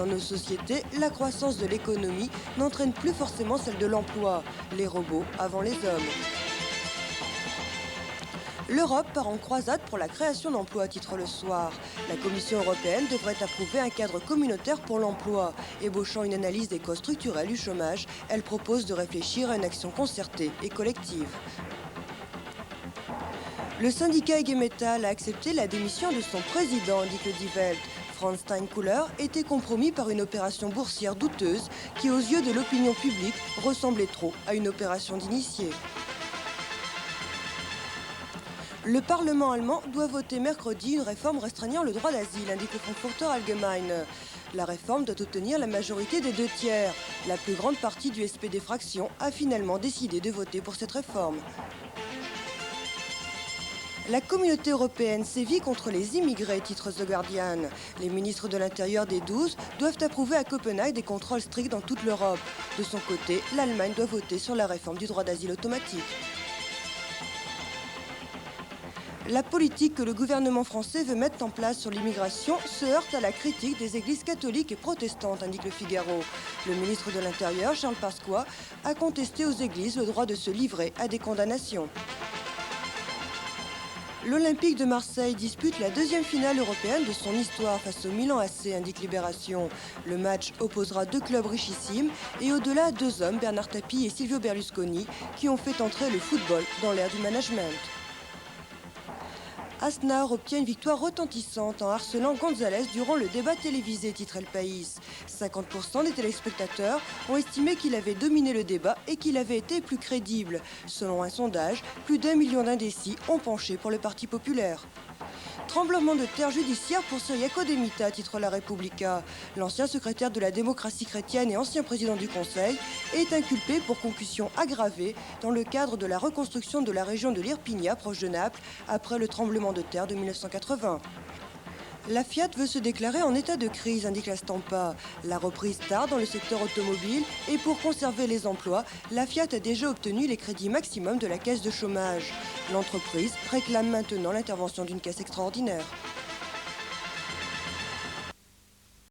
nos sociétés, la croissance de l'économie n'entraîne plus forcément celle de l'emploi. Les robots avant les hommes. L'Europe part en croisade pour la création d'emplois, titre Le Soir. La Commission européenne devrait approuver un cadre communautaire pour l'emploi. Ébauchant une analyse des causes structurelles du chômage, elle propose de réfléchir à une action concertée et collective. Le syndicat IG Metall a accepté la démission de son président, indique le Die Welt. Franz Steinkuhler était compromis par une opération boursière douteuse qui, aux yeux de l'opinion publique, ressemblait trop à une opération d'initié. Le Parlement allemand doit voter mercredi une réforme restreignant le droit d'asile, indique le Frankfurter Allgemeine. La réforme doit obtenir la majorité des 2/3. La plus grande partie du SPD Fraction a finalement décidé de voter pour cette réforme. La communauté européenne sévit contre les immigrés, titre The Guardian. Les ministres de l'Intérieur des 12 doivent approuver à Copenhague des contrôles stricts dans toute l'Europe. De son côté, l'Allemagne doit voter sur la réforme du droit d'asile automatique. La politique que le gouvernement français veut mettre en place sur l'immigration se heurte à la critique des églises catholiques et protestantes, indique le Figaro. Le ministre de l'Intérieur, Charles Pasqua, a contesté aux églises le droit de se livrer à des condamnations. L'Olympique de Marseille dispute la deuxième finale européenne de son histoire face au Milan AC, indique Libération. Le match opposera deux clubs richissimes et au-delà 2 hommes, Bernard Tapie et Silvio Berlusconi, qui ont fait entrer le football dans l'ère du management. Aznar obtient une victoire retentissante en harcelant González durant le débat télévisé, titre El País. 50% des téléspectateurs ont estimé qu'il avait dominé le débat et qu'il avait été plus crédible. Selon un sondage, plus d'1 million d'indécis ont penché pour le Parti populaire. Tremblement de terre judiciaire pour Cyriaco De Mita, titre La Repubblica. L'ancien secrétaire de la démocratie chrétienne et ancien président du Conseil est inculpé pour concussion aggravée dans le cadre de la reconstruction de la région de l'Irpinia, proche de Naples, après le tremblement de terre de 1980. La Fiat veut se déclarer en état de crise, indique la Stampa. La reprise tarde dans le secteur automobile et pour conserver les emplois, la Fiat a déjà obtenu les crédits maximum de la caisse de chômage. L'entreprise réclame maintenant l'intervention d'une caisse extraordinaire.